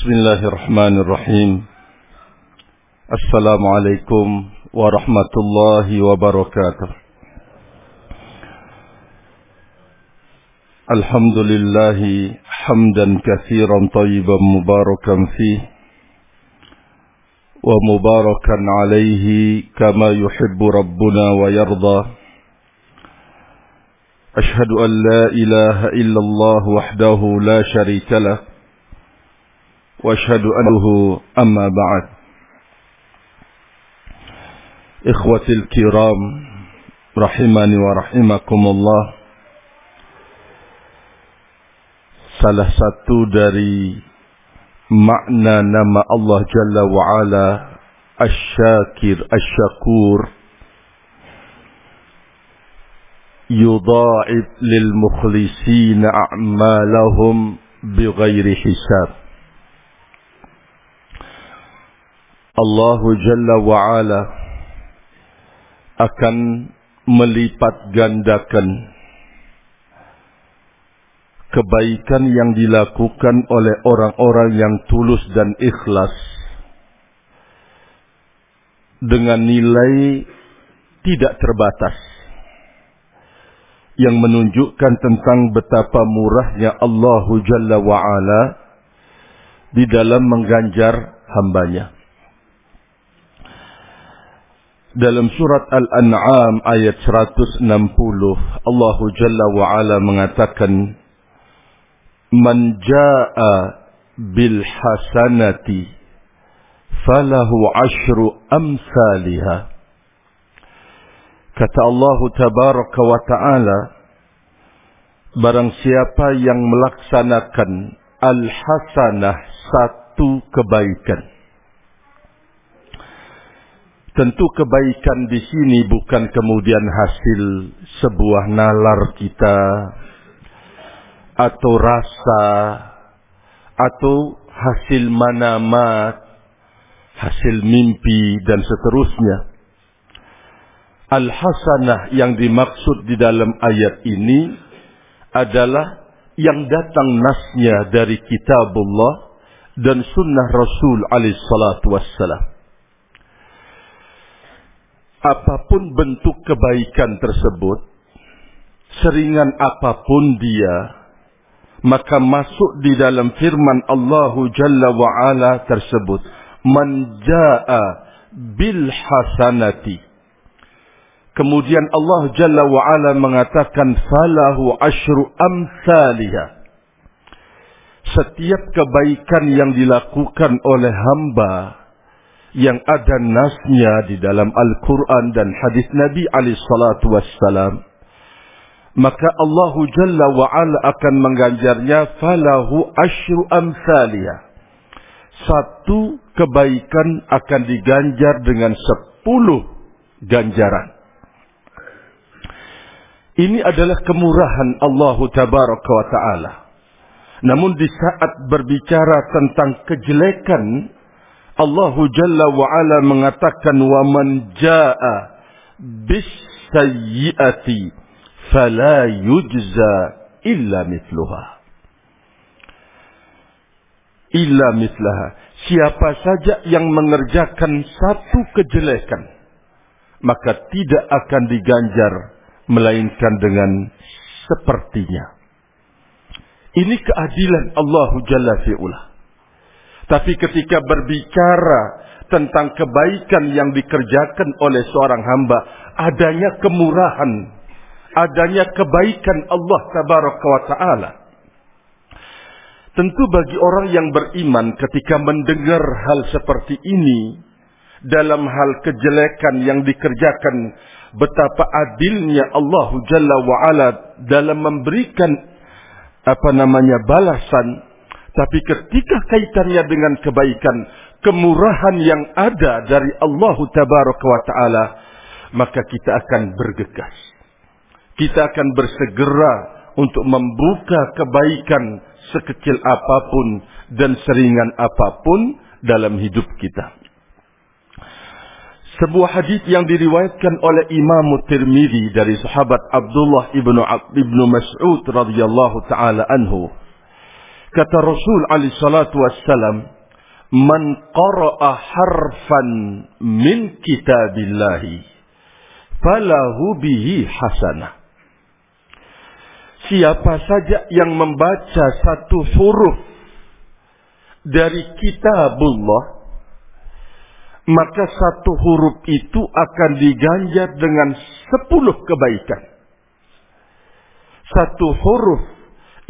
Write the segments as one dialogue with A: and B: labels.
A: Bismillahirrahmanirrahim. Assalamualaikum warahmatullahi wabarakatuh. Alhamdulillahi hamdan katsiran thayyiban mubarakan fihi wa mubarakan alaihi kama yuhibbu rabbuna wa yarda. Ashhadu an la ilaha illallah wahdahu la syarika lah wa ashhadu annahu amma ba'd. Ikhwatil kiram rahimani wa rahimakumullah. Salah satu dari makna nama Allah Jalla wa Ala Asy-Syakir Asy-Syakur, yudha'if lil mukhlisina a'malahum bighairi hisab. Allah Jalla wa Ala akan melipat gandakan kebaikan yang dilakukan oleh orang-orang yang tulus dan ikhlas dengan nilai tidak terbatas, yang menunjukkan tentang betapa murahnya Allah Jalla wa Ala di dalam mengganjar hambanya. Dalam surat Al-An'am ayat 160, Allah Jalla wa Ala mengatakan, "Man jaa'a bil hasanati falahu asyru amsalihha." Kata Allah Tabaraka wa Ta'ala, barang siapa yang melaksanakan al-hasanah, satu kebaikan. Tentu kebaikan di sini bukan kemudian hasil sebuah nalar kita, atau rasa, atau hasil manamat, hasil mimpi, dan seterusnya. Al-hasanah yang dimaksud di dalam ayat ini adalah yang datang nasnya dari kitabullah dan sunnah Rasul alaihi salatu wassalam. Apapun bentuk kebaikan tersebut, seringan apapun dia, maka masuk di dalam firman Allah Jalla wa Ala tersebut, "Man jaa'a bil hasanati." Kemudian Allah Jalla wa Ala mengatakan, "Falahu asyru amsalihha." Setiap kebaikan yang dilakukan oleh hamba yang ada nasnya di dalam Al-Quran dan hadis Nabi alaihi salatu wassalam, maka Allah Jalla wa Ala akan mengganjarnya falahu asyru amsalihha. Satu kebaikan akan diganjar dengan 10 ganjaran. Ini adalah kemurahan Allah Tabaraka wa Ta'ala. Namun di saat berbicara tentang kejelekan, Allah Jalla wa Ala mengatakan, "Wa man jaa'a bis sayyi'ati fala yujza illa mithluha." Illa mithlaha. Siapa saja yang mengerjakan satu kejelekan, maka tidak akan diganjar melainkan dengan sepertinya. Ini keadilan Allah Jalla fi'ula. Tapi ketika berbicara tentang kebaikan yang dikerjakan oleh seorang hamba, adanya kemurahan, adanya kebaikan Allah Tabaraka wa Ta'ala. Tentu bagi orang yang beriman ketika mendengar hal seperti ini, dalam hal kejelekan yang dikerjakan, betapa adilnya Allah Jalla wa Ala dalam memberikan balasan. Tapi ketika kaitannya dengan kebaikan, kemurahan yang ada dari Allah Tabaraka wa Ta'ala, maka kita akan bergegas. Kita akan bersegera untuk membuka kebaikan sekecil apapun dan seringan apapun dalam hidup kita. Sebuah hadis yang diriwayatkan oleh Imam Tirmidzi dari sahabat Abdullah ibnu Mas'ud radhiyallahu taala anhu. Kata Rasul alaihi salatu wassalam, "Man qara'a harfan min kitabillahi falahu bihi hasanah." Siapa saja yang membaca satu huruf dari kitabullah, maka satu huruf itu akan diganjar dengan 10 kebaikan. Satu huruf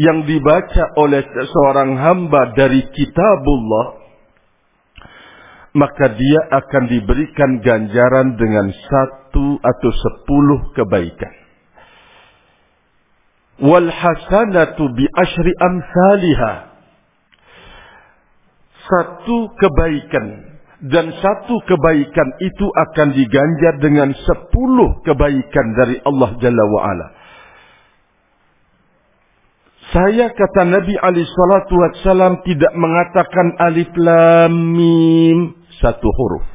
A: yang dibaca oleh seorang hamba dari kitabullah, maka dia akan diberikan ganjaran dengan 1 atau 10 kebaikan. Wal hasanatu bi asyri amsalha. Satu kebaikan dan satu kebaikan itu akan diganjar dengan 10 kebaikan dari Allah Jalla wa'ala. Saya, kata Nabi alaihi salatu wassalam, tidak mengatakan alif lam mim satu huruf.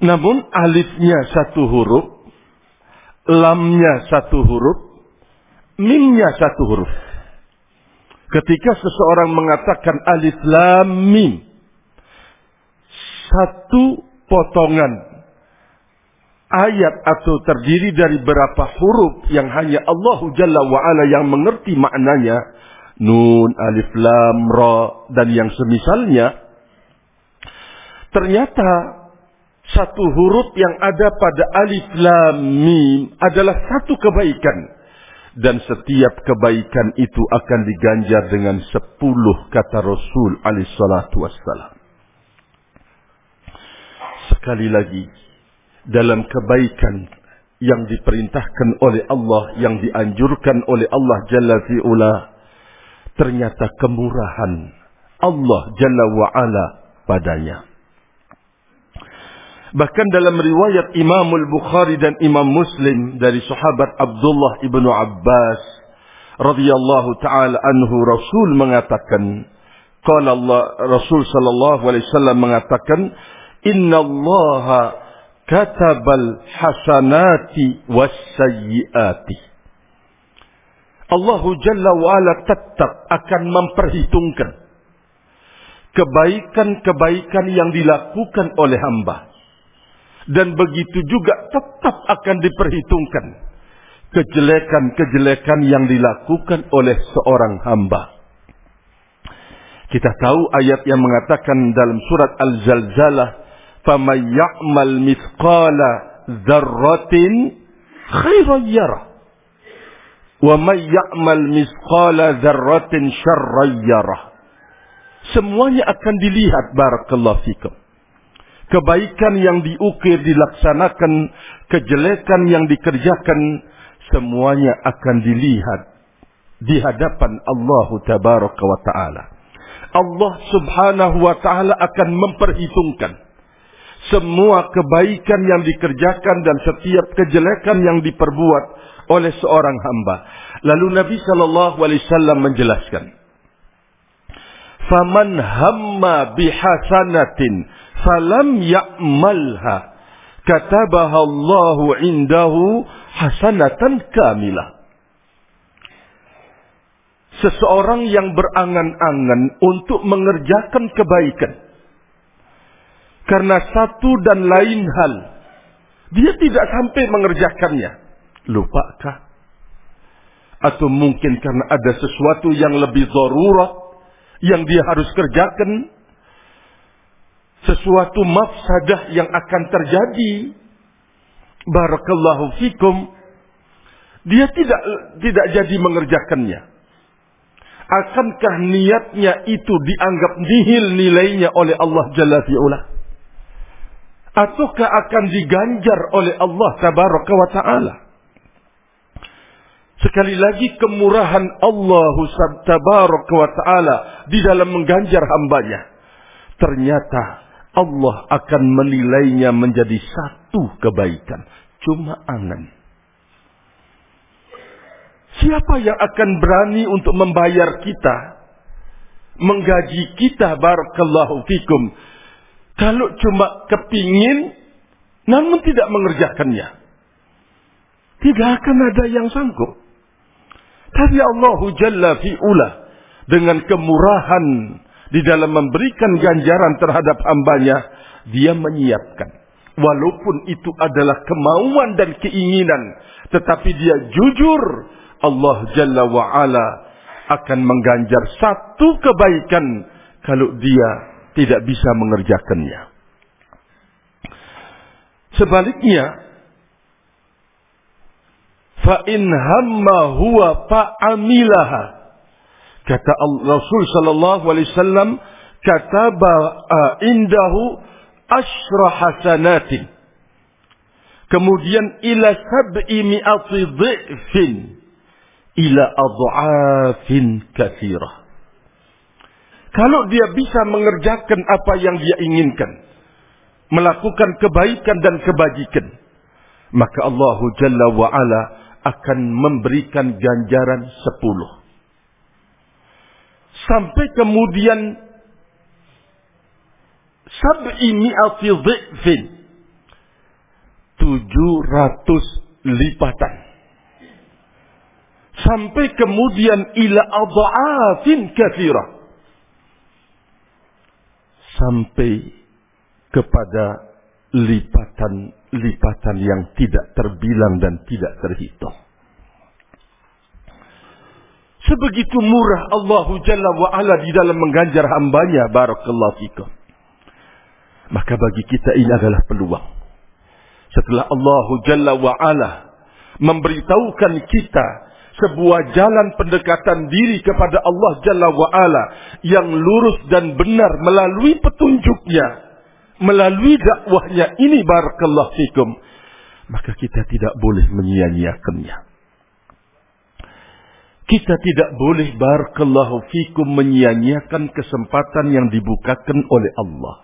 A: Namun alifnya satu huruf, lamnya satu huruf, mimnya satu huruf. Ketika seseorang mengatakan alif lam mim, satu potongan ayat atau terdiri dari berapa huruf yang hanya Allah Jalla wa'ala yang mengerti maknanya, nun, alif, lam, ra, dan yang semisalnya, ternyata satu huruf yang ada pada alif, lam, mim adalah satu kebaikan. Dan setiap kebaikan itu akan diganjar dengan 10, kata Rasul alaihi salatu wassalam. Sekali lagi, dalam kebaikan yang diperintahkan oleh Allah, yang dianjurkan oleh Allah Jalla fi'ula, ternyata kemurahan Allah Jalla wa'ala padanya. Bahkan dalam riwayat Imam Al-Bukhari dan Imam Muslim dari sahabat Abdullah ibnu Abbas radhiyallahu taala anhu, Rasul mengatakan, qala Allah, Rasul sallallahu alaihi wasallam mengatakan, "Innallaha katabal hasanati was sayyiati." Allah Jalla wa Ala tetap akan memperhitungkan kebaikan-kebaikan yang dilakukan oleh hamba. Dan begitu juga tetap akan diperhitungkan kejelekan-kejelekan yang dilakukan oleh seorang hamba. Kita tahu ayat yang mengatakan dalam surat Al-Zalzalah, "Faman ya'mal mithqala dzarratin khairan yarah, wa man ya'mal mithqala dzarratin syarran yarah." Semuanya akan dilihat, barakallahu fikum. Kebaikan yang diukir, dilaksanakan, kejelekan yang dikerjakan, semuanya akan dilihat di hadapan Allah Tabaraka wa Ta'ala. Allah Subhanahu wa Ta'ala akan memperhitungkan semua kebaikan yang dikerjakan dan setiap kejelekan yang diperbuat oleh seorang hamba. Lalu Nabi sallallahu alaihi wasallam menjelaskan, "Faman hamma bihasanatin falam ya'malha katabaha Allahu indahu hasanatan kamilah." Seseorang yang berangan-angan untuk mengerjakan kebaikan, karena satu dan lain hal dia tidak sampai mengerjakannya, lupakah? Atau mungkin karena ada sesuatu yang lebih darurat yang dia harus kerjakan, sesuatu mafsadah yang akan terjadi, barakallahu fikum, dia tidak jadi mengerjakannya. Akankah niatnya itu dianggap nihil nilainya oleh Allah Jalla fi'ula? Ataukah akan diganjar oleh Allah Tabaraka wa Ta'ala? Sekali lagi, kemurahan Allah Tabaraka wa Ta'ala di dalam mengganjar hambanya. Ternyata Allah akan menilainya menjadi satu kebaikan. Cuma angan. Siapa yang akan berani untuk membayar kita, menggaji kita, barakallahu fikum, kalau cuma kepingin namun tidak mengerjakannya? Tidak akan ada yang sanggup. Tapi Allah Jalla fi'ula dengan kemurahan di dalam memberikan ganjaran terhadap hambanya, dia menyiapkan. Walaupun itu adalah kemauan dan keinginan, tetapi dia jujur, Allah Jalla wa'ala akan mengganjar satu kebaikan kalau dia tidak bisa mengerjakannya. Sebaliknya, fa in hamma huwa fa'amilaha, kata Rasul sallallahu alaihi wasallam, kataba indahu asyra hasanatin, kemudian ila sab'i mi'ati dhi'fin ila adha'afin katsirah. Kalau dia bisa mengerjakan apa yang dia inginkan, melakukan kebaikan dan kebajikan, maka Allah Jalla wa'ala akan memberikan ganjaran 10. Sampai kemudian sab'i mi'ati dhi'fin, 700 lipatan. Sampai kemudian ila adha'afin katsirah, sampai kepada lipatan yang tidak terbilang dan tidak terhitung. Sebegitu murah Allah Jalla wa'ala di dalam mengganjar hambanya. Barakallahu fikum. Maka bagi kita ini adalah peluang. Setelah Allah Jalla wa'ala memberitahukan kita sebuah jalan pendekatan diri kepada Allah Jalla wa'ala yang lurus dan benar melalui petunjuknya, melalui dakwahnya ini, barakallahu fikum, maka kita tidak boleh menyia-nyiakannya. Kita tidak boleh, barakallahu fikum, menyia-nyiakan kesempatan yang dibukakan oleh Allah.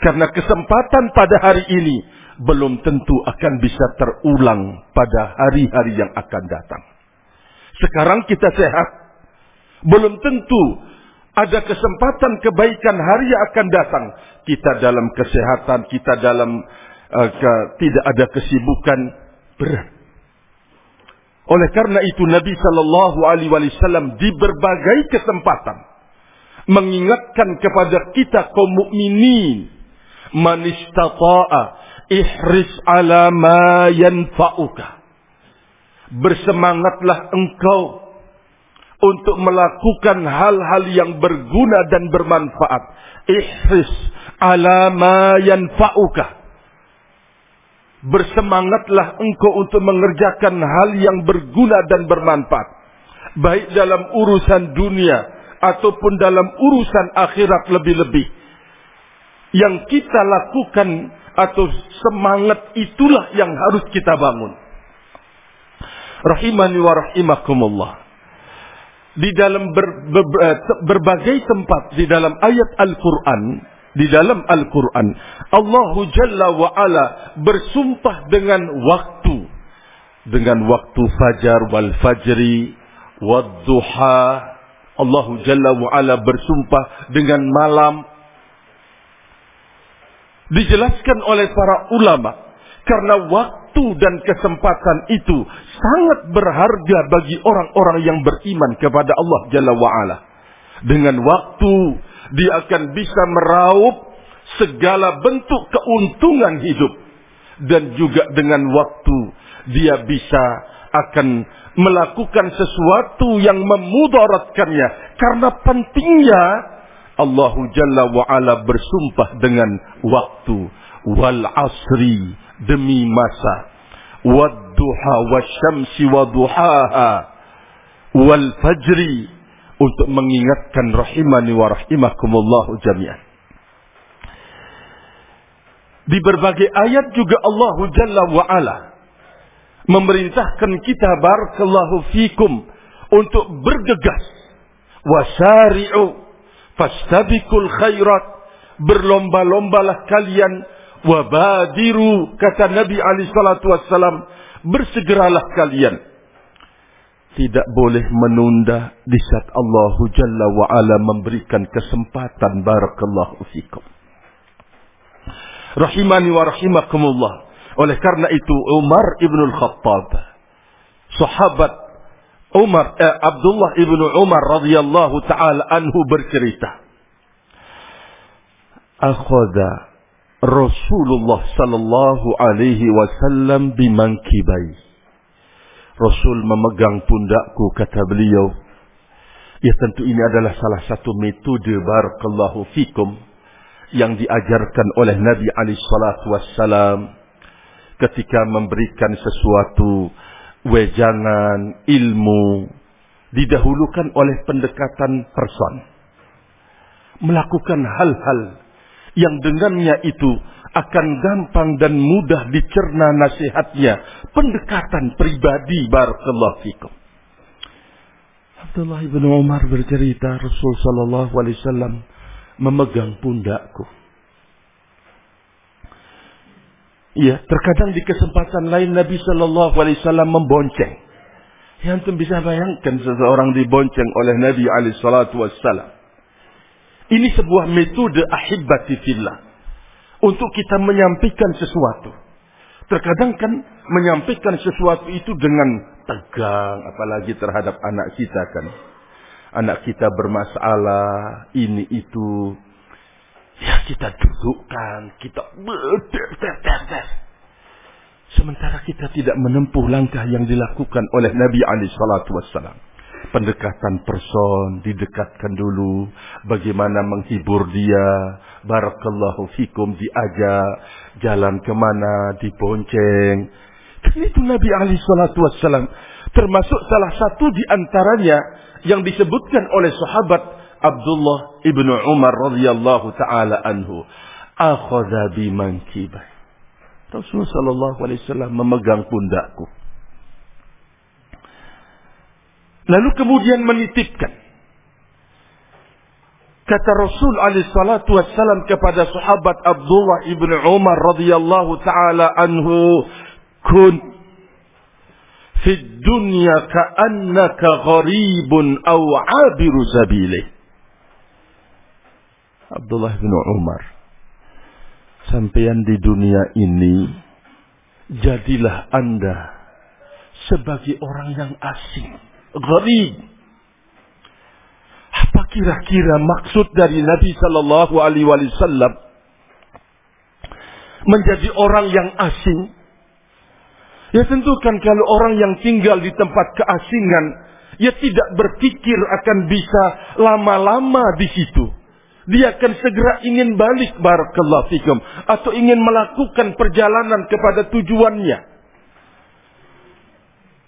A: Karena kesempatan pada hari ini belum tentu akan bisa terulang pada hari-hari yang akan datang. Sekarang kita sehat, belum tentu ada kesempatan kebaikan hari yang akan datang. Kita dalam kesehatan, kita dalam tidak ada kesibukan, berat. Oleh karena itu Nabi Sallallahu Alaihi Wasallam di berbagai kesempatan mengingatkan kepada kita kaum mukminin, man istata'a ihris ala ma yanfa'uka. Bersemangatlah engkau untuk melakukan hal-hal yang berguna dan bermanfaat. Ihris ala ma yanfa'uka. Bersemangatlah engkau untuk mengerjakan hal yang berguna dan bermanfaat, baik dalam urusan dunia ataupun dalam urusan akhirat. Lebih-lebih yang kita lakukan atau semangat itulah yang harus kita bangun. Rahimani wa rahimakumullah. Di dalam berbagai tempat di dalam ayat Al-Quran, di dalam Al-Quran, Allah Jalla wa'ala bersumpah dengan waktu fajar wal fajri wad duha. Allah Jalla wa'ala bersumpah dengan malam. Dijelaskan oleh para ulama, karena waktu dan kesempatan itu sangat berharga bagi orang-orang yang beriman kepada Allah Jalla wa'ala. Dengan waktu dia akan bisa meraup segala bentuk keuntungan hidup. Dan juga dengan waktu dia bisa akan melakukan sesuatu yang memudaratkannya. Karena pentingnya Allah Jalla wa'ala bersumpah dengan waktu. Wal asri, demi masa. Wad duha wasyamsi waduhaha. Wal fajri, untuk mengingatkan rahimani wa rahimakumullahu jami'an. Di berbagai ayat juga Allah Jalla wa'ala memerintahkan kita, barakallahu fikum, untuk bergegas. Wasari'u fastabikul khairat, berlomba-lombalah kalian. Wabadiru, kata Nabi alaihi salatu wassalam, bersegeralah kalian. Tidak boleh menunda di saat Allah Jalla wa'ala memberikan kesempatan. Barakallahu fikum. Rahimani wa rahimakumullah. Oleh karena itu Umar ibn al-Khattab, sahabat Abdullah ibnu Umar radhiyallahu taala anhu bercerita, akhadha Rasulullah sallallahu alaihi wasallam bimankibai. Rasul memegang pundakku, kata beliau. Ya, tentu ini adalah salah satu metode barakallahu fikum yang diajarkan oleh Nabi alaihi salatu wassalam ketika memberikan sesuatu wejangan ilmu, didahulukan oleh pendekatan person. Melakukan hal-hal yang dengannya itu akan gampang dan mudah dicerna nasihatnya. Pendekatan pribadi barakallahu fikum. Abdullah bin Umar bercerita, Rasul sallallahu alaihi wasallam memegang pundakku. Ya, terkadang di kesempatan lain Nabi sallallahu alaihi wasallam membonceng. Ya, antum bisa bayangkan seseorang dibonceng oleh Nabi alaihi salatu wassalam. Ini sebuah metode ahibbati fillah untuk kita menyampaikan sesuatu. Terkadang kan menyampaikan sesuatu itu dengan tegang, apalagi terhadap anak kita kan. Anak kita bermasalah, ini itu. Ya, kita dudukkan, kita ber. Sementara kita tidak menempuh langkah yang dilakukan oleh Nabi alaihi salatu wassalam. Pendekatan person, didekatkan dulu, bagaimana menghibur dia, barakallahu fikum, diajak jalan kemana, dibonceng. Dan itu Nabi alaihi salatu wassalam, termasuk salah satu di antaranya yang disebutkan oleh sahabat Abdullah ibnu Umar radhiyallahu taala anhu, akhadha bimankibai. Rasulullah sallallahu alaihi wasallam memegang pundakku. Lalu kemudian menitipkan. Kata Rasul alaihi salatu wassalam kepada sahabat Abdullah ibn Umar radhiyallahu taala anhu, kun fid dunya ka'annaka gharibun aw 'abiru sabilih. Abdullah bin Umar, sampeyan di dunia ini jadilah Anda sebagai orang yang asing, gharib. Apa kira-kira maksud dari Nabi sallallahu alaihi wasallam menjadi orang yang asing? Ya tentu kan kalau orang yang tinggal di tempat keasingan, ya tidak berpikir akan bisa lama-lama di situ. Dia akan segera ingin balik barakallahu fikum, atau ingin melakukan perjalanan kepada tujuannya.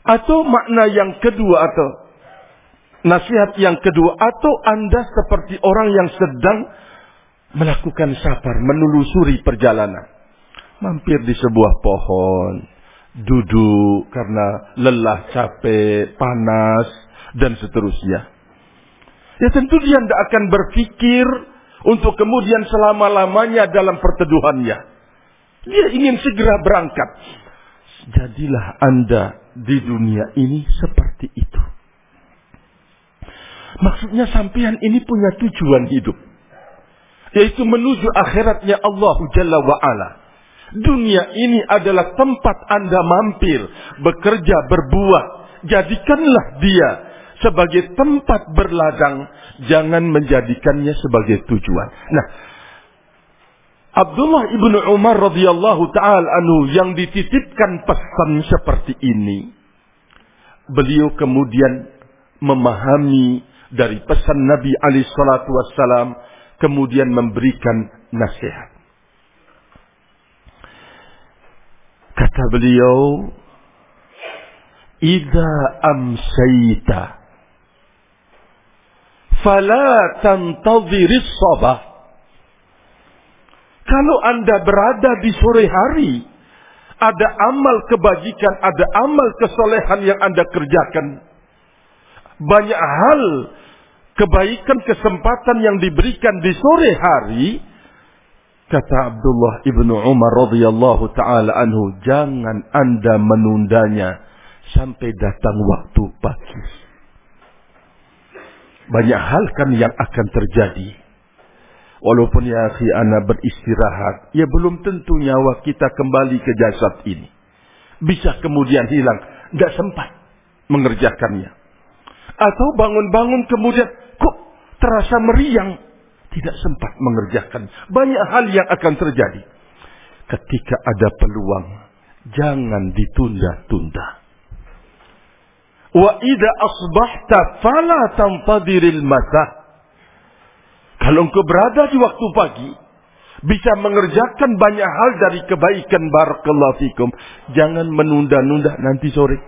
A: Atau makna yang kedua, atau nasihat yang kedua, atau Anda seperti orang yang sedang melakukan safar, menelusuri perjalanan. Mampir di sebuah pohon, duduk karena lelah, capek, panas, dan seterusnya. Ya tentu dia tidak akan berpikir untuk kemudian selama-lamanya dalam perteduhannya. Dia ingin segera berangkat. Jadilah Anda di dunia ini seperti itu. Maksudnya sampean ini punya tujuan hidup, yaitu menuju akhiratnya Allah Jalla wa'ala. Dunia ini adalah tempat Anda mampir, bekerja, berbuat. Jadikanlah dia sebagai tempat berladang, jangan menjadikannya sebagai tujuan. Nah, Abdullah ibnu Umar radhiyallahu ta'ala anhu yang dititipkan pesan seperti ini, beliau kemudian memahami dari pesan Nabi alaihi salatu wassalam, kemudian memberikan nasihat. Kata beliau, idza amsayta fala tantadhiris sabah. Kalau Anda berada di sore hari, ada amal kebajikan, ada amal kesolehan yang Anda kerjakan. Banyak hal kebaikan, kesempatan yang diberikan di sore hari. Kata Abdullah ibnu Umar radhiyallahu ta'ala anhu, jangan Anda menundanya sampai datang waktu pagi. Banyak hal kan yang akan terjadi. Walaupun ya akhi ana beristirahat, ya belum tentu nyawa kita kembali ke jasad ini. Bisa kemudian hilang, tidak sempat mengerjakannya. Atau bangun-bangun kemudian kok terasa meriang. Tidak sempat mengerjakan. Banyak hal yang akan terjadi. Ketika ada peluang, jangan ditunda-tunda. Wa idza asbahta fala tantadiril masa. Kalau engkau berada di waktu pagi, bisa mengerjakan banyak hal dari kebaikan, barakallahu fikum, jangan menunda-nunda nanti sore.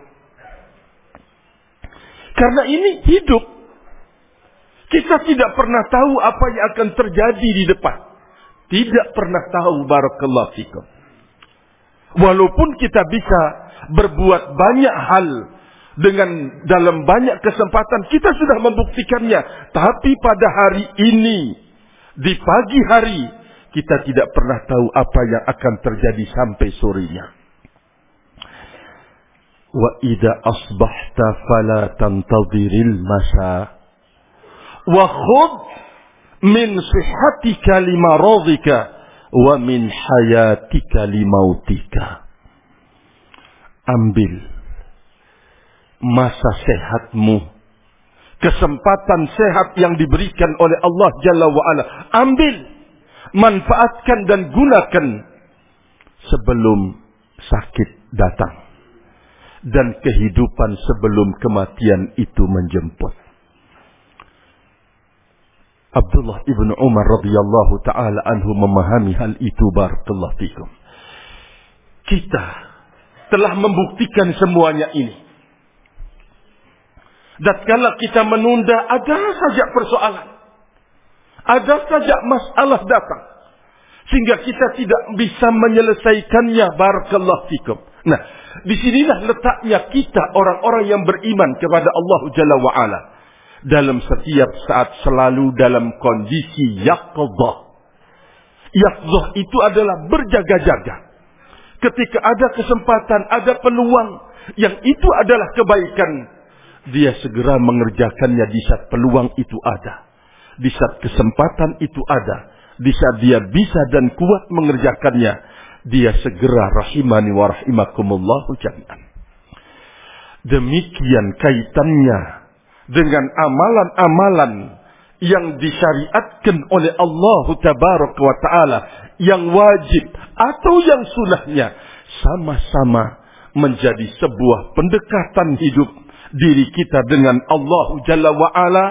A: Karena ini hidup. Kita tidak pernah tahu apa yang akan terjadi di depan. Tidak pernah tahu, barakallahu fikum. Walaupun kita bisa berbuat banyak hal dengan dalam banyak kesempatan, kita sudah membuktikannya. Tapi pada hari ini, di pagi hari, kita tidak pernah tahu apa yang akan terjadi sampai sorenya. Wa idza asbahta fala tantadhiril masa. Wa khudh min sihhatika limaradika wa min hayatika limautika. Ambil masa sehatmu, kesempatan sehat yang diberikan oleh Allah Jalla wa'ala. Ambil, manfaatkan dan gunakan sebelum sakit datang dan kehidupan sebelum kematian itu menjemput. Abdullah ibn Umar radhiyallahu ta'ala anhu memahami hal itu, barakallahu fikum. Kita telah membuktikan semuanya ini. Dan kalau kita menunda, ada saja persoalan. Ada saja masalah datang. Sehingga kita tidak bisa menyelesaikannya, barakallahu fikum. Nah, disinilah letaknya kita orang-orang yang beriman kepada Allah Jalla wa'ala. Dalam setiap saat selalu dalam kondisi yaqdhah. Yaqdhah itu adalah berjaga-jaga. Ketika ada kesempatan, ada peluang, yang itu adalah kebaikan, dia segera mengerjakannya di saat peluang itu ada. Di saat kesempatan itu ada. Di saat dia bisa dan kuat mengerjakannya, dia segera rahimani wa rahimakumullahu jami'an. Demikian kaitannya dengan amalan-amalan yang disyariatkan oleh Allah Tabaraka wa Ta'ala, yang wajib atau yang sunnahnya, sama-sama menjadi sebuah pendekatan hidup diri kita dengan Allah Jalla wa'ala,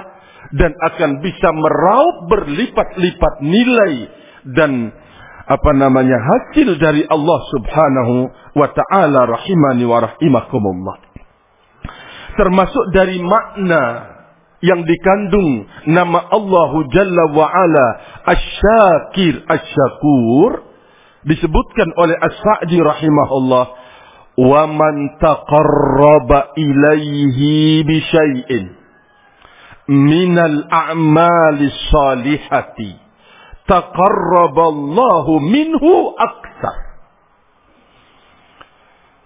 A: dan akan bisa meraup berlipat-lipat nilai dan hasil dari Allah Subhanahu wa Ta'ala, rahimani wa rahimakumullah. Termasuk dari makna yang dikandung nama Allah Jalla wa'ala Asy-Syakir, Asy-Syakur, disebutkan oleh As-Sa'di rahimahullah, wa man taqarraba ilaihi bi syai'in minal a'malis salihati taqarraballahu minhu aktsar.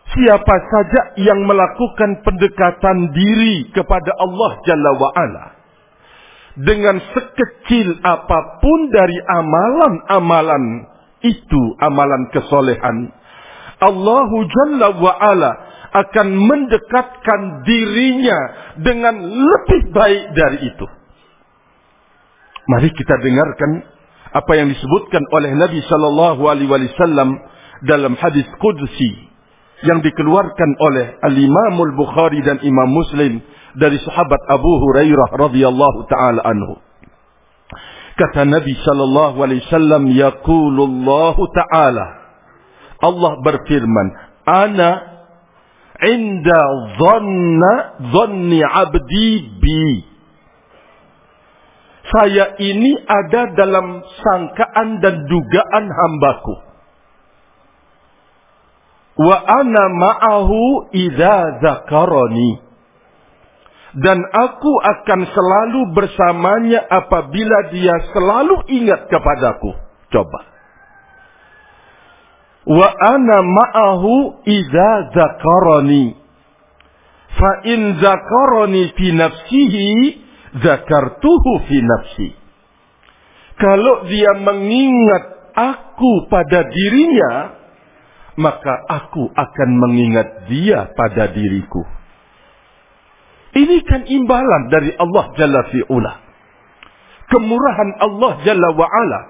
A: Siapa saja yang melakukan pendekatan diri kepada Allah Jalla wa'ala dengan sekecil apapun dari amalan-amalan itu, amalan kesolehan, Allah Jalla wa'ala akan mendekatkan dirinya dengan lebih baik dari itu. Mari kita dengarkan apa yang disebutkan oleh Nabi sallallahu alaihi wasallam dalam hadis qudsi yang dikeluarkan oleh Al-Imam Al-Bukhari dan Imam Muslim dari sahabat Abu Hurairah radhiyallahu taala anhu. Kata Nabi sallallahu alaihi wasallam, yaqulullahu ta'ala, Allah berfirman, ana inda dhanni 'abdi bi. Saya ini ada dalam sangkaan dan dugaan hambaku. Wa ana ma'ahu idza dzakarani. Dan aku akan selalu bersamanya apabila dia selalu ingat kepadaku. Coba. Wa ana ma'ahu idza dzakarani. Fa in dzakarani fi nafsihi dzakartuhu fi nafsi. Kalau dia mengingat aku pada dirinya, maka aku akan mengingat dia pada diriku. Ini kan imbalan dari Allah Jalla fi'ula. Kemurahan Allah Jalla wa'ala.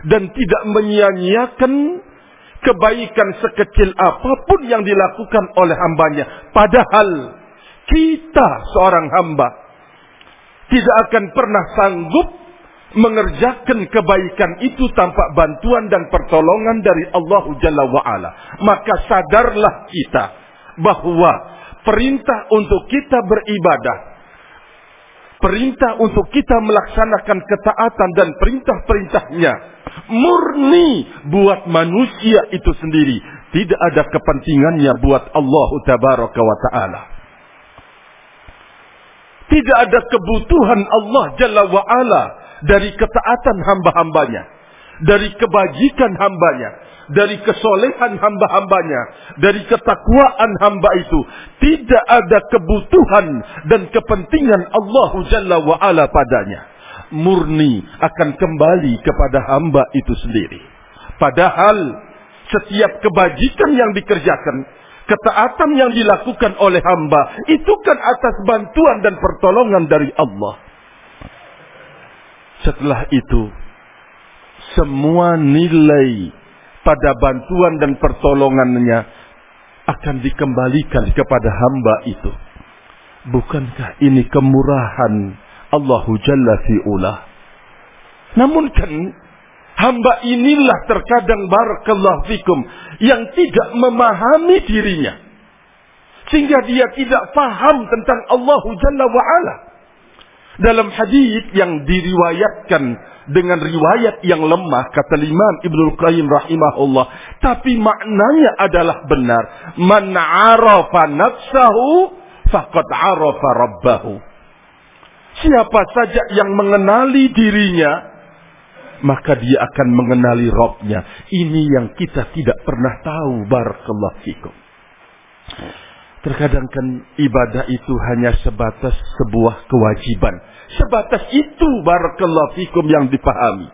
A: Dan tidak menyia-nyiakan kebaikan sekecil apapun yang dilakukan oleh hambanya. Padahal kita seorang hamba tidak akan pernah sanggup mengerjakan kebaikan itu tanpa bantuan dan pertolongan dari Allah Jalla wa'ala. Maka sadarlah kita bahwa perintah untuk kita beribadah, perintah untuk kita melaksanakan ketaatan dan perintah-perintahnya murni buat manusia itu sendiri. Tidak ada kepentingannya buat Allah Tabaraka wa Ta'ala. Tidak ada kebutuhan Allah Jalla wa'ala dari ketaatan hamba-hambanya, dari kebajikan hambanya, dari kesolehan hamba-hambanya, dari ketakwaan hamba itu. Tidak ada kebutuhan dan kepentingan Allah Jalla wa'ala padanya. Murni akan kembali kepada hamba itu sendiri. Padahal setiap kebajikan yang dikerjakan, ketaatan yang dilakukan oleh hamba, itu kan atas bantuan dan pertolongan dari Allah. Setelah itu, semua nilai pada bantuan dan pertolongannya akan dikembalikan kepada hamba itu. Bukankah ini kemurahan Allahu Jalla fi'ula? Namun kan hamba inilah terkadang barakallahu fikum yang tidak memahami dirinya, sehingga dia tidak paham tentang Allahu Jalla wa'ala. Dalam hadis yang diriwayatkan dengan riwayat yang lemah, kata Imam Ibnul Qayyim rahimahullah, tapi maknanya adalah benar. Man 'arafa nafsahu faqad 'arafa rabbahu. Siapa saja yang mengenali dirinya, maka dia akan mengenali Rabb-nya. Ini yang kita tidak pernah tahu, barakallahu fikum. Terkadang kan ibadah itu hanya sebatas sebuah kewajiban. Sebatas itu, barakallahu fikum, yang dipahami.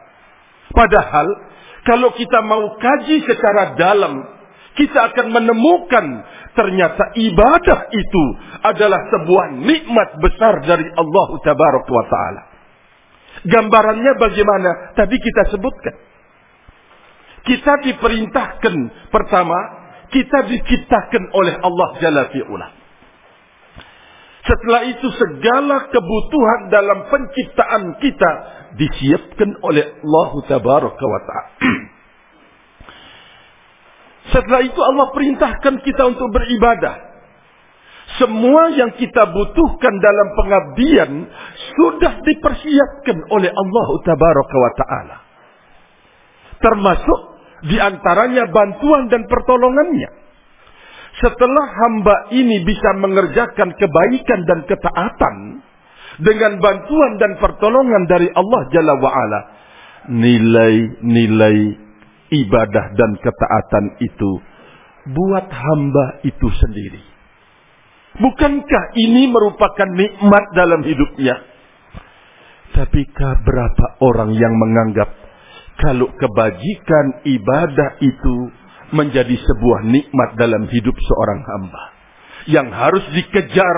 A: Padahal kalau kita mau kaji secara dalam, kita akan menemukan ternyata ibadah itu adalah sebuah nikmat besar dari Allah Tabaraka wa Ta'ala. Gambarannya bagaimana? Tadi kita sebutkan. Kita diperintahkan, pertama, kita diciptakan oleh Allah Jalla fi'ula. Setelah itu segala kebutuhan dalam penciptaan kita disiapkan oleh Allah Tabaraka wa Ta'ala. Setelah itu Allah perintahkan kita untuk beribadah. Semua yang kita butuhkan dalam pengabdian sudah dipersiapkan oleh Allah Tabaraka wa Ta'ala. Termasuk diantaranya bantuan dan pertolongannya. Setelah hamba ini bisa mengerjakan kebaikan dan ketaatan dengan bantuan dan pertolongan dari Allah Jalla wa'ala, nilai-nilai ibadah dan ketaatan itu buat hamba itu sendiri. Bukankah ini merupakan nikmat dalam hidupnya? Tapikah berapa orang yang menganggap kalau kebajikan ibadah itu menjadi sebuah nikmat dalam hidup seorang hamba, yang harus dikejar,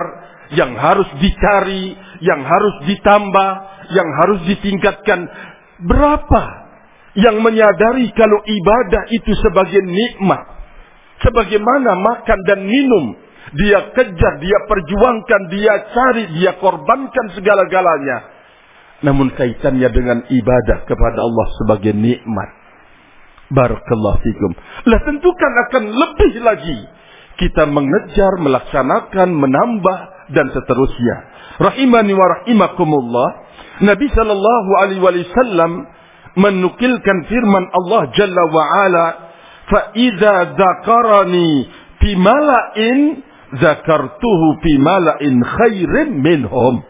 A: yang harus dicari, yang harus ditambah, yang harus ditingkatkan? Berapa yang menyadari kalau ibadah itu sebagai nikmat, sebagaimana makan dan minum? Dia kejar, dia perjuangkan, dia cari, dia korbankan segala-galanya. Namun kaitannya dengan ibadah kepada Allah sebagai nikmat. Barakallahu fikum. Lah tentukan akan lebih lagi kita mengejar, melaksanakan, menambah dan seterusnya. Rahimani wa rahimakumullah. Nabi sallallahu alaihi wasallam menukilkan firman Allah Jalla wa Ala, "Fa idza dzakarani fi mala'in zakartuhu fi mala'in khairin minhum."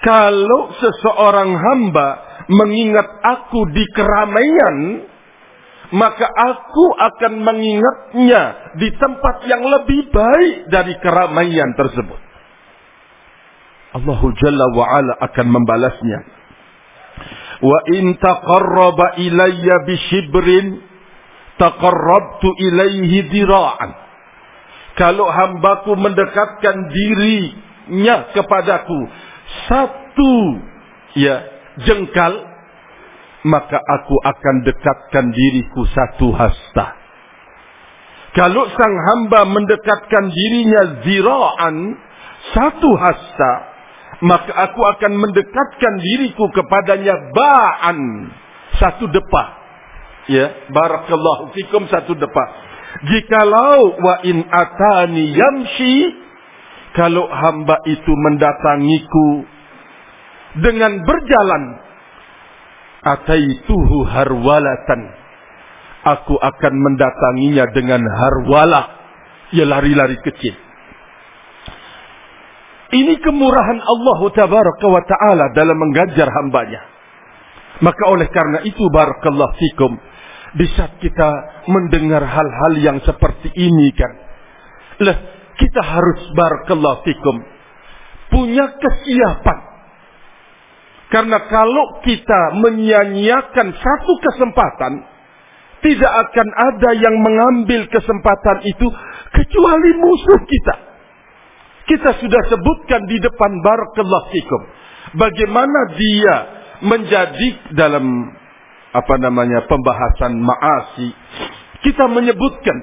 A: Kalau seseorang hamba mengingat aku di keramaian, maka aku akan mengingatnya di tempat yang lebih baik dari keramaian tersebut. Allah Jalla wa Ala akan membalasnya. Wa in taqarraba ilayya bi shibrin taqarrabtu ilayhi dira'an. Kalau hambaku mendekatkan dirinya kepadaku satu jengkal, maka aku akan dekatkan diriku satu hasta. Kalau sang hamba mendekatkan dirinya zira'an, satu hasta, maka aku akan mendekatkan diriku kepadanya ba'an, satu depa. Barakallahu fikum, satu depa. Jikalau wa in atani yamshi, kalau hamba itu mendatangiku dengan berjalan, ataituhu harwalatan, aku akan mendatanginya dengan harwalah, lari-lari kecil. Ini kemurahan Allah tabaraka wa ta'ala dalam menggajar hambanya. Maka oleh karena itu, barakallahu fikum, di saat kita mendengar hal-hal yang seperti ini kan, kita harus, barakallahu fikum, punya kesiapan. Karena kalau kita menyia-nyiakan satu kesempatan, tidak akan ada yang mengambil kesempatan itu kecuali musuh kita. Kita sudah sebutkan di depan, barakallahu fikum, bagaimana dia menjadi dalam pembahasan ma'asi. Kita menyebutkan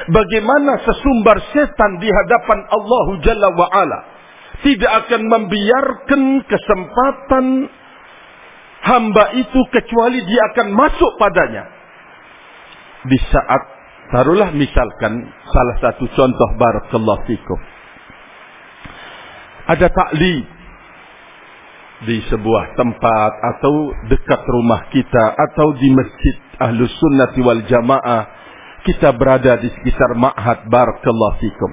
A: bagaimana sesumbar setan di hadapan Allah Jalla wa'ala tidak akan membiarkan kesempatan hamba itu kecuali dia akan masuk padanya. Di saat, taruhlah misalkan salah satu contoh, barakallahu fikum, ada taklim di sebuah tempat atau dekat rumah kita atau di masjid Ahlus Sunnati wal Jamaah, kita berada di sekitar ma'had, barakallahu fikum,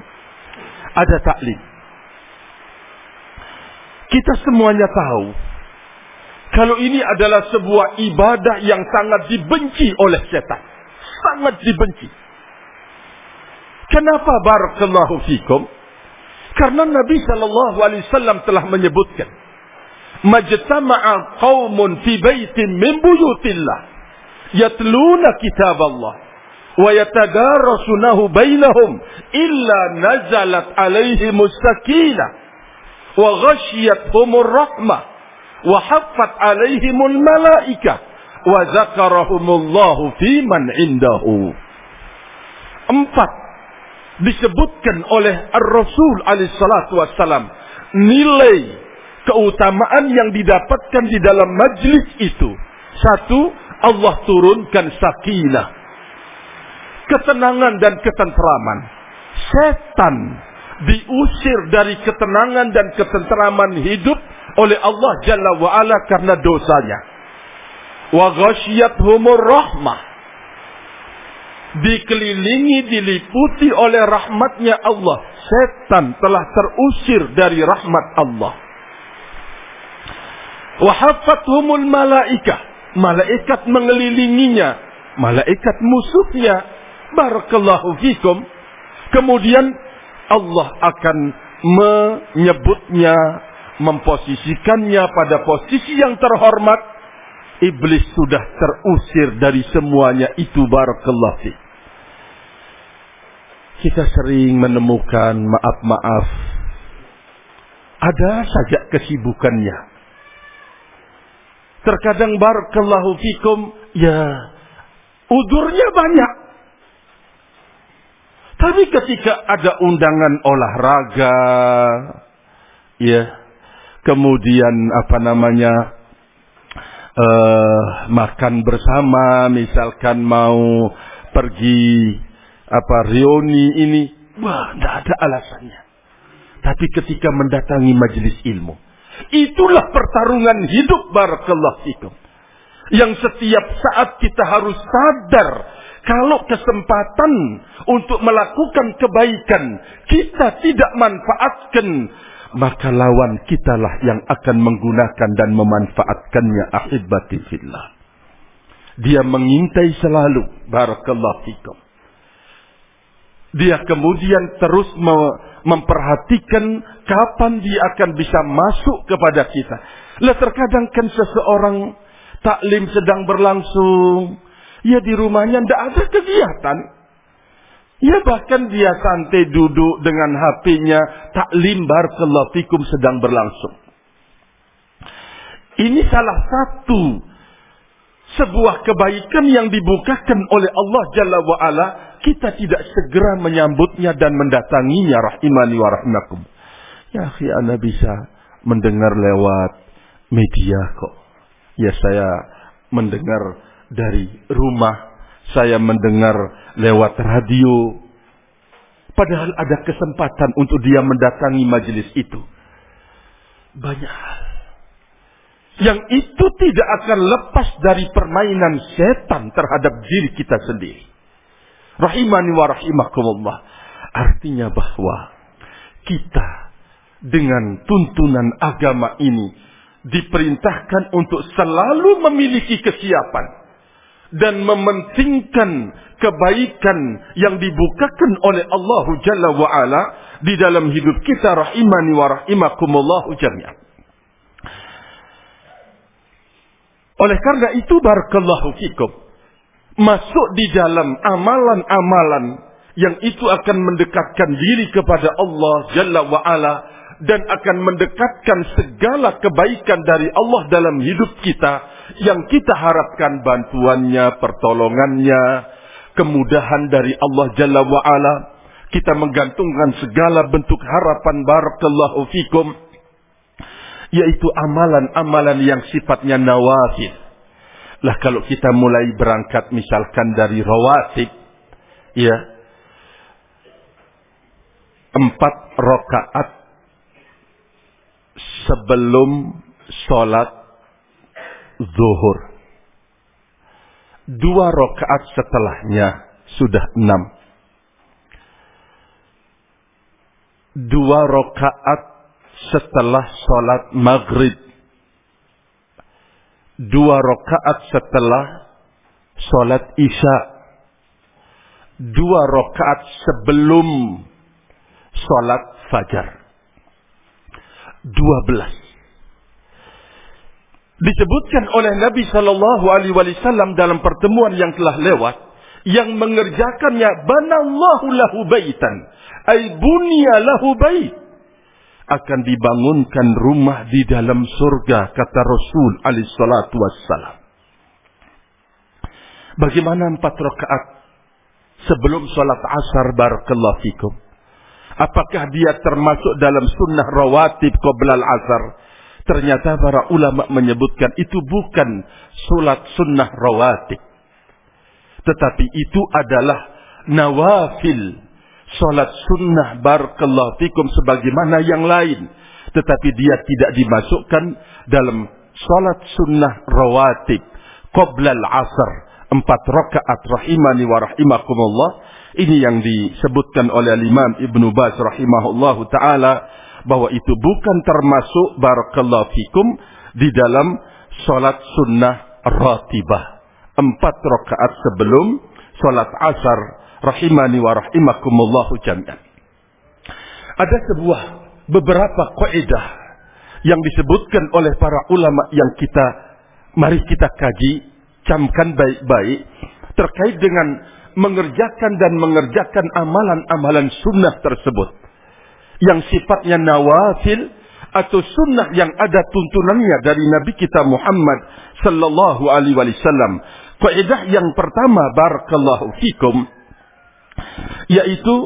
A: ada taklim. Kita semuanya tahu kalau ini adalah sebuah ibadah yang sangat dibenci oleh setan. Sangat dibenci. Kenapa, barakallahu fikum? Karena Nabi SAW telah menyebutkan, majtama'a qaumun fi baitin min buyutillah yatluna kitab Allah wa yatadarasunahu bainahum illa nazalat alaihimus sakinah wa ghasyiyatuhumur rahmah wa haffat alaihimul malaikah wa zakarahumullahu fi man indahu. 4 disebutkan oleh Ar-Rasul alaihi salatu wassalam nilai keutamaan yang didapatkan di dalam majlis itu. 1, Allah turunkan sakinah, ketenangan dan ketenteraman. Setan diusir dari ketenangan dan ketenteraman hidup oleh Allah Jalla wa'ala karena dosanya. Wa ghasyiyatuhumur rahmah, dikelilingi, diliputi oleh rahmatnya Allah. Setan telah terusir dari rahmat Allah. Wa haffathumul malaikah, malaikat mengelilinginya, malaikat musuhnya, barakallahu fikum. Kemudian Allah akan menyebutnya, memposisikannya pada posisi yang terhormat. Iblis sudah terusir dari semuanya itu, barakallahu fikum. Kita sering menemukan, maaf, ada saja kesibukannya. Terkadang, barakallahu fikum, udurnya banyak. Tapi ketika ada undangan olahraga, kemudian makan bersama, misalkan mau pergi reuni ini, tidak ada alasannya. Tapi ketika mendatangi majelis ilmu, itulah pertarungan hidup, barakallahu fikum, yang setiap saat kita harus sadar, kalau kesempatan untuk melakukan kebaikan kita tidak manfaatkan, maka lawan kitalah yang akan menggunakan dan memanfaatkannya, ahibati fillah. Dia mengintai selalu, barakallahu fikum. Dia kemudian terus memperhatikan kapan dia akan bisa masuk kepada kita. Terkadang kan seseorang taklim sedang berlangsung, di rumahnya tidak ada kegiatan. Ya bahkan dia santai duduk dengan HP-nya, taklim barakallahu fikum sedang berlangsung. Ini salah satu sebuah kebaikan yang dibukakan oleh Allah Jalla wa'ala. Kita tidak segera menyambutnya dan mendatanginya, rahimani wa rahimakum. Ya akhi, ana bisa mendengar lewat media kok. Ya saya mendengar dari rumah, saya mendengar lewat radio. Padahal ada kesempatan untuk dia mendatangi majelis itu. Banyak hal yang itu tidak akan lepas dari permainan setan terhadap diri kita sendiri. Rahimani wa rahimakumullah. Artinya bahwa kita dengan tuntunan agama ini diperintahkan untuk selalu memiliki kesiapan dan mementingkan kebaikan yang dibukakan oleh Allah Jalla wa'ala di dalam hidup kita, rahimani wa rahimakumullah jami'an. Oleh karena itu, barakallahu fikum, masuk di dalam amalan-amalan yang itu akan mendekatkan diri kepada Allah Jalla wa'ala dan akan mendekatkan segala kebaikan dari Allah dalam hidup kita, yang kita harapkan bantuannya, pertolongannya, kemudahan dari Allah Jalla wa'ala. Kita menggantungkan segala bentuk harapan, barakallahu fikum, yaitu amalan-amalan yang sifatnya nawafil. Lah kalau kita mulai berangkat misalkan dari rawatib, ya, 4 rakaat sebelum sholat zuhur, 2 rakaat setelahnya sudah 6. 2 rakaat setelah sholat maghrib, 2 rakaat setelah sholat isya, 2 rakaat sebelum sholat fajar, 12. Disebutkan oleh Nabi Sallallahu Alaihi Wasallam dalam pertemuan yang telah lewat, yang mengerjakannya banallahu lahu baitan, ay bunya lahu bait, akan dibangunkan rumah di dalam surga, kata Rasul alaihi salatu wassalam. Bagaimana 4 rakaat sebelum sholat asar, barakallahu fikum? Apakah dia termasuk dalam sunnah rawatib qabla al-asar? Ternyata para ulama menyebutkan itu bukan sholat sunnah rawatib, tetapi itu adalah nawafil, sholat sunnah, barakallahu fikum, sebagaimana yang lain. Tetapi dia tidak dimasukkan dalam sholat sunnah rawatib qabla al-asar, 4 rakaat, rahimani wa rahimakumullah. Ini yang disebutkan oleh Imam Ibnu Baz rahimahullahu ta'ala, bahwa itu bukan termasuk, barakallahu fikum, di dalam sholat sunnah ratibah, 4 rakaat sebelum sholat asar, rahimani wa rahimakumullahu jami'an. Ada beberapa kaidah yang disebutkan oleh para ulama yang mari kita kaji, camkan baik-baik, terkait dengan mengerjakan amalan-amalan sunnah tersebut, yang sifatnya nawafil atau sunnah yang ada tuntunannya dari Nabi kita Muhammad sallallahu alaihi wasallam. Kaidah yang pertama, barakallahu fikum, yaitu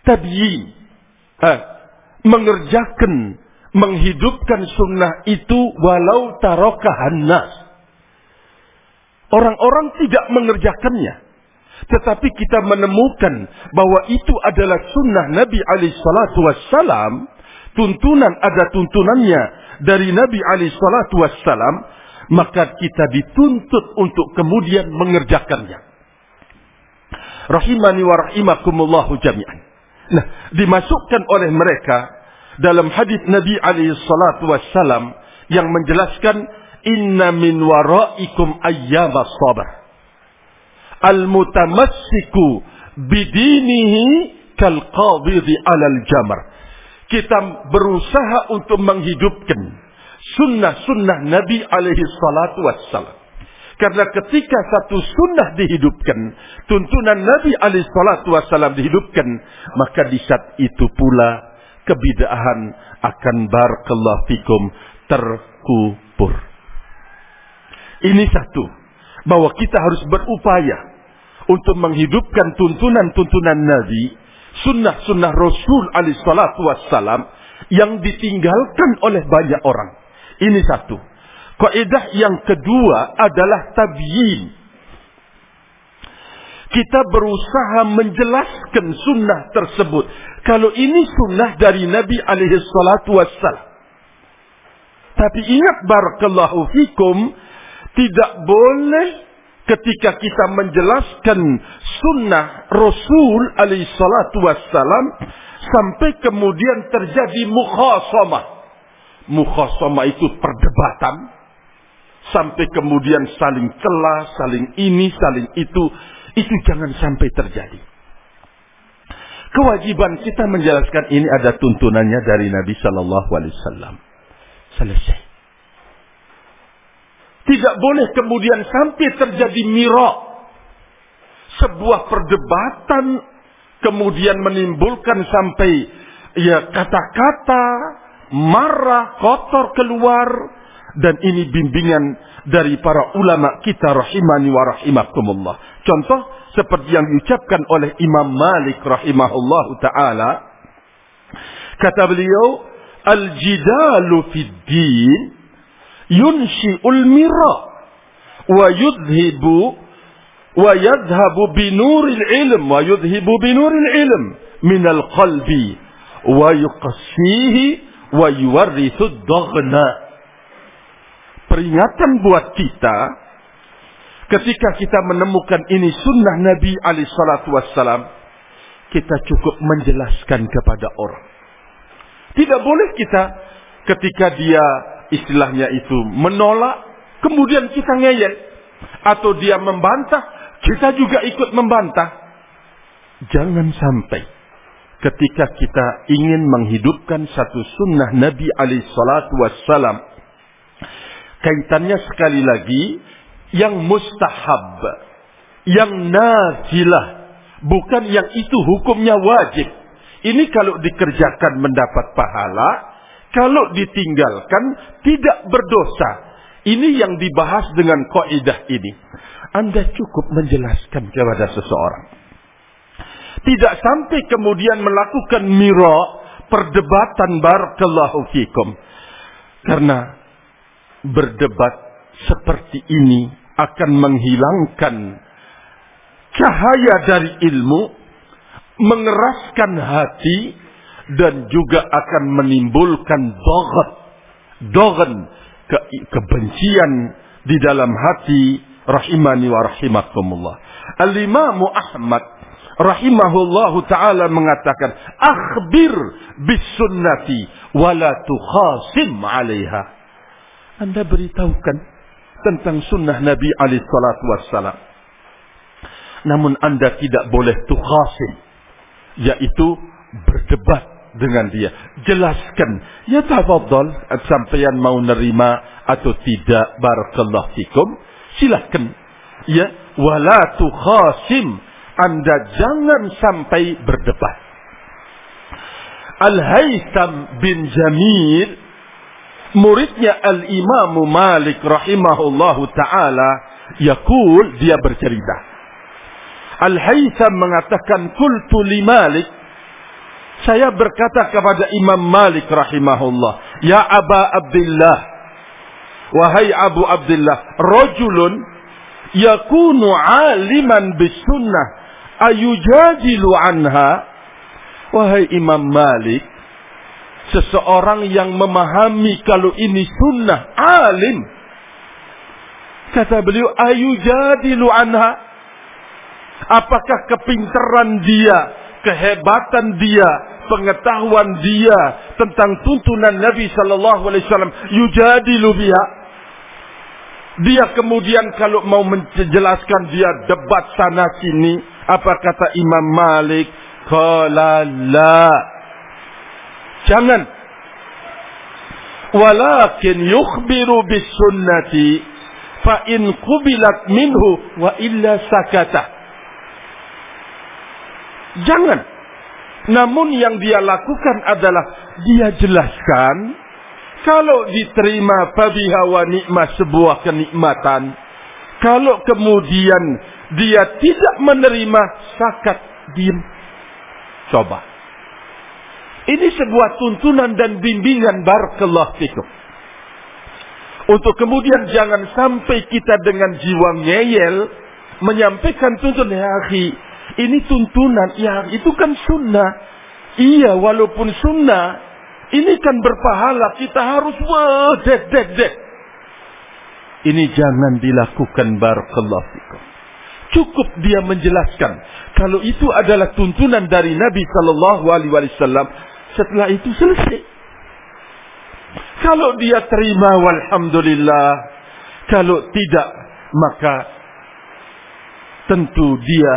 A: tabyin, menghidupkan sunnah itu walau tarakahan nas. Orang-orang tidak mengerjakannya, tetapi kita menemukan bahwa itu adalah sunnah Nabi alaihi salatu wassalam, ada tuntunannya dari Nabi alaihi salatu wassalam, maka kita dituntut untuk kemudian mengerjakannya. Rahimani wa rahimakumullahu jami'an. Nah, dimasukkan oleh mereka dalam hadis Nabi alaihi salatu wassalam yang menjelaskan, inna min waraikum ayyamas sabar, al-mutamassiku bidinihi kal-qabidhi alal jamar. Kita berusaha untuk menghidupkan sunnah-sunnah Nabi alaihi salatu wassalam. Karena ketika satu sunnah dihidupkan, tuntunan Nabi SAW dihidupkan, maka di saat itu pula kebid'ahan akan barakallahu fikum terkubur. Ini satu, bahwa kita harus berupaya untuk menghidupkan tuntunan-tuntunan Nabi, sunnah-sunnah Rasul SAW yang ditinggalkan oleh banyak orang. Ini satu. Kaidah yang kedua adalah tabyin. Kita berusaha menjelaskan sunnah tersebut. Kalau ini sunnah dari Nabi SAW. Tapi ingat barakallahu fikum, tidak boleh ketika kita menjelaskan sunnah Rasul SAW sampai kemudian terjadi mukhasamah. Mukhasamah itu perdebatan. Sampai kemudian saling celah, saling ini, saling itu. Itu jangan sampai terjadi. Kewajiban kita menjelaskan ini ada tuntunannya dari Nabi SAW. Selesai. Tidak boleh kemudian sampai terjadi mira'. Sebuah perdebatan kemudian menimbulkan sampai kata-kata marah, kotor keluar. Dan ini bimbingan dari para ulama kita rahimani wa rahimakumullah. Contoh seperti yang diucapkan oleh Imam Malik rahimahullah ta'ala. Kata beliau, al-jidalu fid din yunshi'ul mira wa yadhhabu binuril ilm wa yudhibu binuril ilm minal qalbi wa yuqassihi wa yuwarrithu ad-daghna. Peringatan buat kita ketika kita menemukan ini sunnah Nabi SAW, kita cukup menjelaskan kepada orang. Tidak boleh kita ketika dia istilahnya itu menolak, kemudian kita ngeyel. Atau dia membantah, kita juga ikut membantah. Jangan sampai ketika kita ingin menghidupkan satu sunnah Nabi SAW, kaitannya sekali lagi yang mustahab, yang nazilah, bukan yang itu hukumnya wajib. Ini kalau dikerjakan mendapat pahala, kalau ditinggalkan tidak berdosa. Ini yang dibahas dengan kaidah ini. Anda cukup menjelaskan kepada seseorang. Tidak sampai kemudian melakukan mira', perdebatan barakallahu fikum. Karena berdebat seperti ini akan menghilangkan cahaya dari ilmu, mengeraskan hati, dan juga akan menimbulkan doghan, kebencian di dalam hati. Rahimani wa rahimakumullah. Al-Imam Ahmad rahimahullahu ta'ala mengatakan, akhbir bis sunnati wa la tukhasim 'alaiha. Anda beritahukan tentang sunnah Nabi SAW. Namun Anda tidak boleh tukhasim, yaitu berdebat dengan dia. Jelaskan. Ya tafadhal, sampeyan mau nerima atau tidak, barakallahu fikum, silahkan. Ya, wala tukhasim. Anda jangan sampai berdebat. Al-Haytham bin Jamil, muridnya Al-Imam Malik rahimahullahu ta'ala, yaqul, dia bercerita. Al-Haytham mengatakan, qultu li Malik, saya berkata kepada Imam Malik rahimahullah, ya Aba Abdullah, wahai Abu Abdullah, rajulun yakunu aliman bis sunnah ayujadilu anha. Wahai Imam Malik, seseorang yang memahami kalau ini sunnah, alim. Kata beliau, ayujadilu anha. Apakah kepintaran dia, kehebatan dia, pengetahuan dia tentang tuntunan Nabi sallallahu alaihi wasallam yujadilu biha? Dia kemudian kalau mau menjelaskan, dia debat sana sini. Apa kata Imam Malik? Qala la. Jangan. Walakin yukhbiru bis sunnati, fa in qubilat minhu wa illa sakata. Jangan. Namun yang dia lakukan adalah dia jelaskan, kalau diterima fabiha wa ni'mah, sebuah kenikmatan. Kalau kemudian dia tidak menerima, sakat, diam. Coba. Ini sebuah tuntunan dan bimbingan, barakallahu fikum. Untuk kemudian jangan sampai kita dengan jiwa ngeyel menyampaikan tuntunan, ya akhi, ini tuntunan, ya itu kan sunnah. Iya, walaupun sunnah, ini kan berpahala, kita harus dek. Ini jangan dilakukan, barakallahu fikum. Cukup dia menjelaskan kalau itu adalah tuntunan dari Nabi sallallahu alaihi wasallam, setelah itu selesai. Kalau dia terima, walhamdulillah. Kalau tidak, maka tentu dia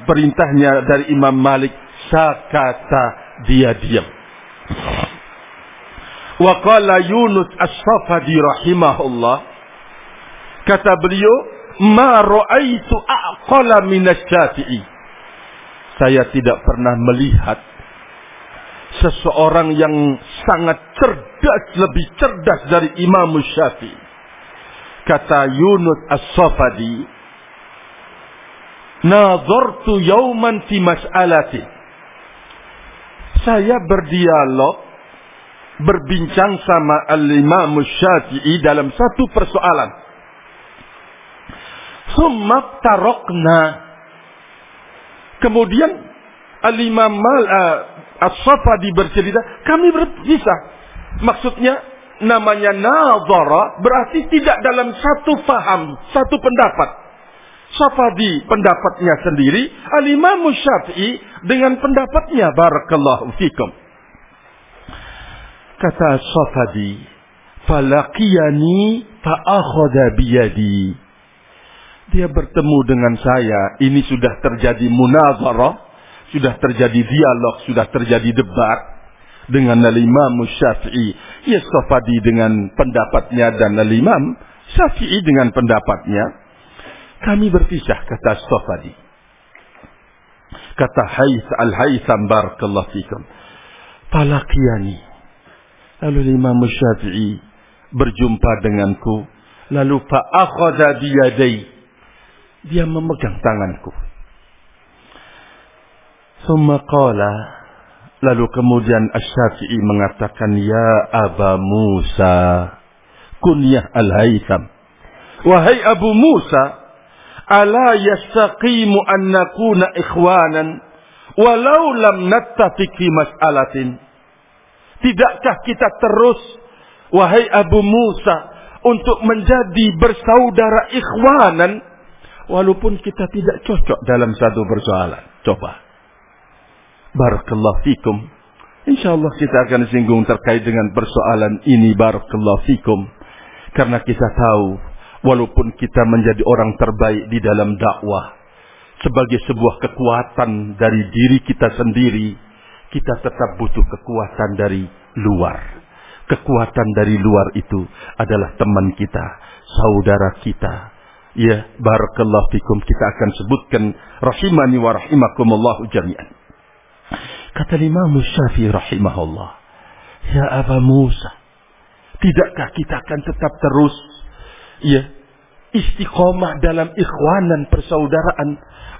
A: perintahnya dari Imam Malik, sakata, dia diam. Wa qala Yunus As-Safadi rahimahullah, kata beliau, ma ra'aitu aqala min asy-Syafi'i. Saya tidak pernah melihat seseorang yang sangat cerdas, lebih cerdas dari Imam Syafi'i. Kata Yunus As-Safadi, nazartu yawman fi mas'alati. Saya berdialog, berbincang sama Al-Imam Syafi'i dalam satu persoalan. Summa tarokna. Kemudian Al-Imam As-Safadi bercerita, kami berpisah. Maksudnya namanya nazara berarti tidak dalam satu faham, satu pendapat. Safadi pendapatnya sendiri, Al-Imam Syafi'i dengan pendapatnya, barakallahu fikum. Kata Safadi, falaqiyani fa'akhadha biyadi. Dia bertemu dengan saya, ini sudah terjadi munazarah, sudah terjadi dialog, sudah terjadi debat dengan Al-Imam Syafi'i. Ya, Safadi dengan pendapatnya dan Al-Imam Syafi'i dengan pendapatnya. Kami berpisah, kata Safadi. Kata Al-Haytham, barakallahu fikum, falaqiyani. Lalu Imam Syafi'i berjumpa denganku, lalu fa'akhadha biyadai, dia memegang tanganku. Summa qala, lalu kemudian Asy-Syafi'i mengatakan, ya Aba Musa, kunyah Al-Haytham, wahai Abu Musa, ala yastaqimu an nakuna ikhwanan walau lam nattafiq fi mas'alatin. Tidakkah kita terus, wahai Abu Musa, untuk menjadi bersaudara ikhwanan walaupun kita tidak cocok dalam satu persoalan? Coba. Barakallahu fikum. Insyaallah kita akan singgung terkait dengan persoalan ini, barakallahu fikum. Karena kita tahu, walaupun kita menjadi orang terbaik di dalam dakwah, sebagai sebuah kekuatan dari diri kita sendiri, kita tetap butuh kekuatan dari luar. Kekuatan dari luar itu adalah teman kita, saudara kita. Ya, barakallahu fikum, kita akan sebutkan rahimani wa rahimakumullahu jami'an. Kata Imam Syafi'i rahimahullah, ya Aba Musa, tidakkah kita akan tetap terus, ya, istiqomah dalam ikhwanan, persaudaraan,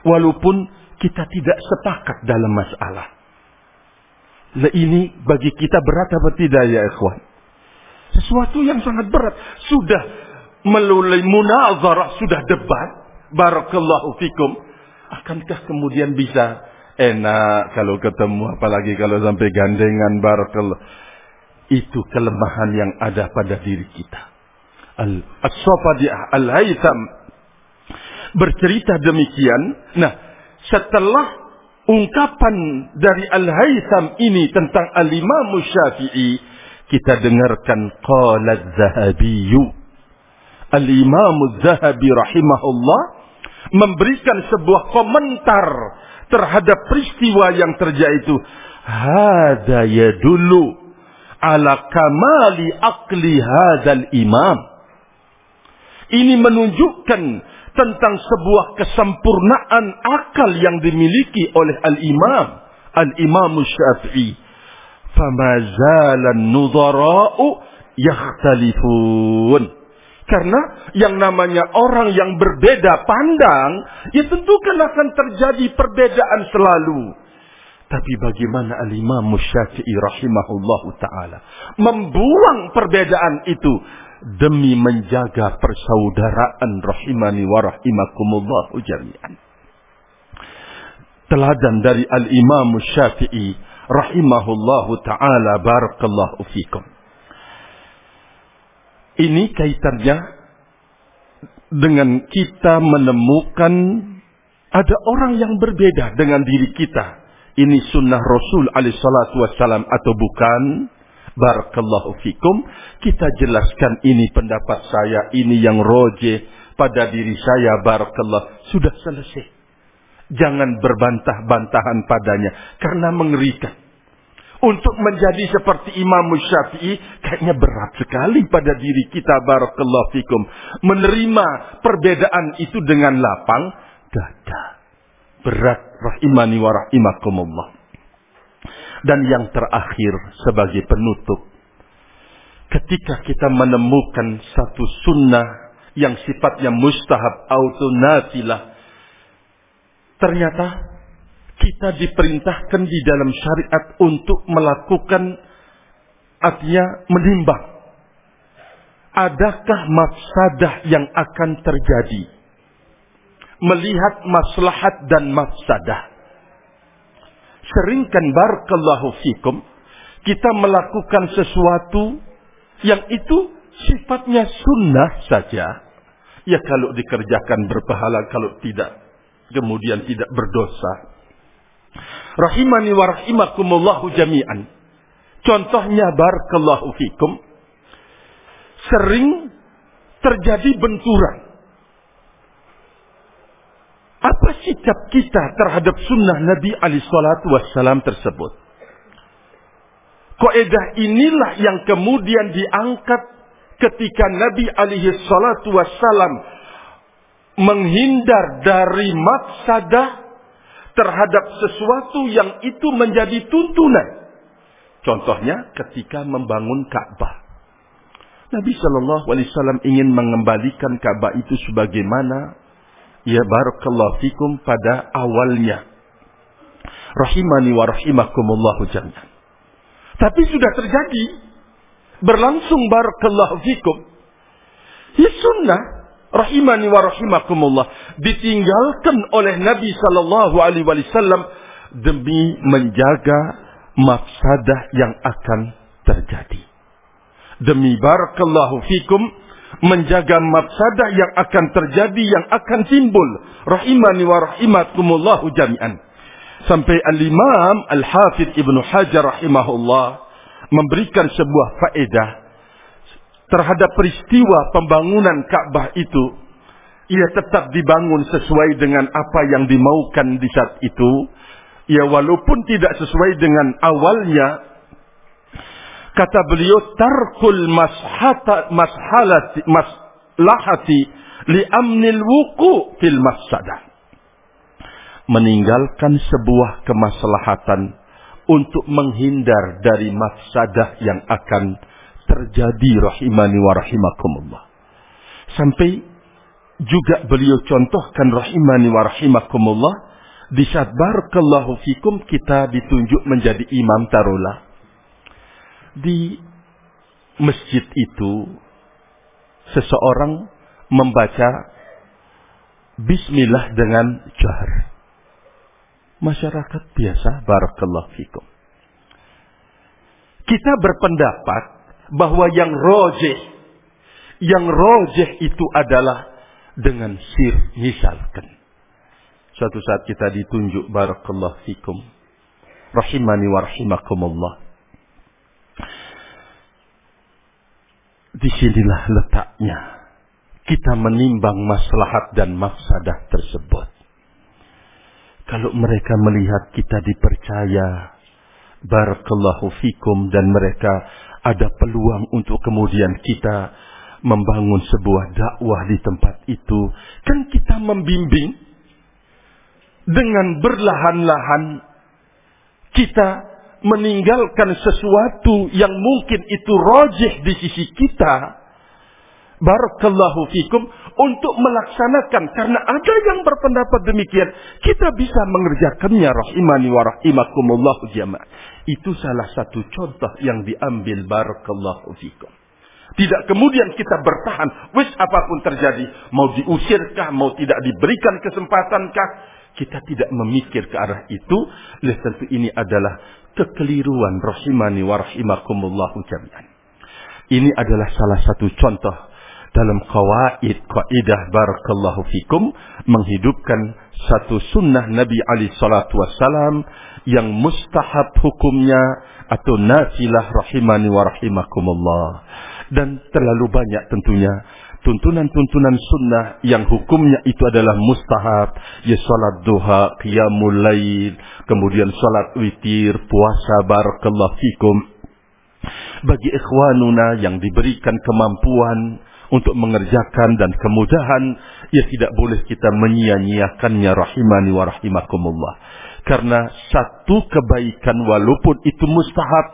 A: walaupun kita tidak sepakat dalam masalah? Ini bagi kita berat apa tidak, ya ikhwan? Sesuatu yang sangat berat. Sudah melalui munazarah, sudah debat, barakallahu fikum. Akankah kemudian bisa enak kalau ketemu, apalagi kalau sampai gandengan, barakallah. Itu kelemahan yang ada pada diri kita. As-Safadi Al-Haytham bercerita demikian. Nah, setelah ungkapan dari Al-Haytham ini tentang Al-Imam Syafi'i, kita dengarkan qala Az-Zahabi. Al-Imam Az-Zahabi rahimahullah memberikan sebuah komentar terhadap peristiwa yang terjadi itu. Hada yadullu ala kamali aqli hadzal imam. Ini menunjukkan tentang sebuah kesempurnaan akal yang dimiliki oleh Al-Imam Syafi'i. Fama zalan nudhara'u yakhtalifun. Karena yang namanya orang yang berbeda pandang, ya tentu akan terjadi perbedaan selalu. Tapi bagaimana Al-Imam Syafi'i rahimahullahu ta'ala membuang perbedaan itu demi menjaga persaudaraan rahimani wa rahimakumullahu jami'an. Teladan dari Al-Imam Syafi'i rahimahullahu ta'ala, barakallahu fikum. Ini kaitannya dengan kita menemukan ada orang yang berbeda dengan diri kita. Ini sunnah Rasul alaihi salatu wassalam atau bukan? Barakallahu fikum. Kita jelaskan ini pendapat saya, ini yang rojeh pada diri saya, barakallah. Sudah selesai. Jangan berbantah-bantahan padanya karena mengerikan. Untuk menjadi seperti Imam Syafi'i kayaknya berat sekali pada diri kita, barakallahu fikum. Menerima perbedaan itu dengan lapang dada. Berat rahimani wa rahimakumullah. Dan yang terakhir sebagai penutup, ketika kita menemukan satu sunnah yang sifatnya mustahab atau nafilah, ternyata kita diperintahkan di dalam syariat untuk melakukan, artinya menimbang, adakah mafsadah yang akan terjadi. Melihat maslahat dan mafsadah. Seringkan barakallahu fikum kita melakukan sesuatu yang itu sifatnya sunnah saja. Ya kalau dikerjakan berpahala, kalau tidak kemudian tidak berdosa. Rahimani wa rahimakumullahu jami'an. Contohnya barakallahu fikum, sering terjadi benturan. Apa sikap kita terhadap sunnah Nabi alaihi salatu wassalam tersebut? Kaidah inilah yang kemudian diangkat ketika Nabi alaihi salatu wassalam menghindar dari mafsadah terhadap sesuatu yang itu menjadi tuntunan. Contohnya ketika membangun Ka'bah. Nabi sallallahu alaihi wasallam ingin mengembalikan Ka'bah itu sebagaimana ya barakallahu fikum pada awalnya. Rahimani wa rahimakumullahu jami'an. Tapi sudah terjadi. Berlangsung barakallahu fikum. Ya sunnah. Rahimani wa rahimakumullah. Ditinggalkan oleh Nabi sallallahu alaihi wasallam demi menjaga mafsadah yang akan terjadi. Demi barakallahu fikum menjaga mafsadah yang akan terjadi, yang akan timbul. Rahimani wa rahimakumullahu jami'an. Sampai Al-Imam Al-Hafidh Ibnu Hajar rahimahullah memberikan sebuah faedah terhadap peristiwa pembangunan Ka'bah itu. Ia tetap dibangun sesuai dengan apa yang dimaukan di saat itu. Ya walaupun tidak sesuai dengan awalnya. Kata beliau, tarkul maslahati li amnil wuku fil mafsadah. Meninggalkan sebuah kemaslahatan untuk menghindar dari mafsadah yang akan terjadi, rahimani wa rahimakumullah. Sampai juga beliau contohkan, rahimani wa rahimakumullah, di saat barakallahu fikum kita ditunjuk menjadi imam tarulah. Di masjid itu seseorang membaca bismillah dengan jahar. Masyarakat biasa, barakallahu fikum. Kita berpendapat bahwa yang rojih itu adalah dengan sir, misalkan. Suatu saat kita ditunjuk, barakallahu fikum, rahimani wa rahimakumullah. Disinilah letaknya kita menimbang maslahat dan mafsadah tersebut. Kalau mereka melihat kita dipercaya, barakallahu fikum, dan mereka ada peluang untuk kemudian kita membangun sebuah dakwah di tempat itu, kan kita membimbing dengan berlahan-lahan, kita meninggalkan sesuatu yang mungkin itu rajih di sisi kita, barakallahu fikum, untuk melaksanakan. Karena ada yang berpendapat demikian, kita bisa mengerjakannya, rahimani wa rahimakumullahu jamaah. Itu salah satu contoh yang diambil, barakallahu fikum. Tidak kemudian kita bertahan, wis apapun terjadi, mau diusirkah, mau tidak diberikan kesempatankah, kita tidak memikir ke arah itu. Oleh tentu ini adalah kekeliruan, rahimani wa rahimakumullahu jami'an. Ini adalah salah satu contoh dalam kaidah barakallahu fikum, menghidupkan satu sunnah Nabi alaihi salatu wassalam yang mustahab hukumnya atau nafilah, rahimani wa rahimakumullah. Dan terlalu banyak tentunya tuntunan-tuntunan sunnah yang hukumnya itu adalah mustahab, ya salat duha, qiyamul lail, kemudian salat witir, puasa, barakallahu fikum. Bagi ikhwanuna yang diberikan kemampuan untuk mengerjakan dan kemudahan, ya tidak boleh kita menyia-nyiakannya, rahimani wa rahimakumullah. Karena satu kebaikan walaupun itu mustahab,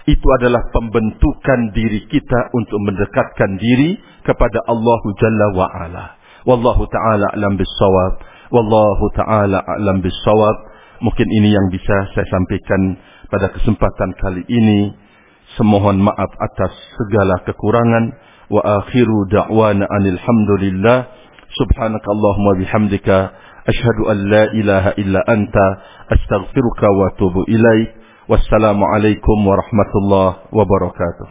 A: itu adalah pembentukan diri kita untuk mendekatkan diri kepada Allah Jalla wa Ala. Wallahu ta'ala a'lam bis-shawab. Wallahu ta'ala a'lam bis-shawab. Mungkin ini yang bisa saya sampaikan pada kesempatan kali ini. Semohon maaf atas segala kekurangan. Wa akhiru da'wana anil hamdulillah. Subhanakallahumma bihamdika asyhadu an la ilaha illa anta astaghfiruka wa atubu ilaik. Wassalamualaikum warahmatullahi wabarakatuh.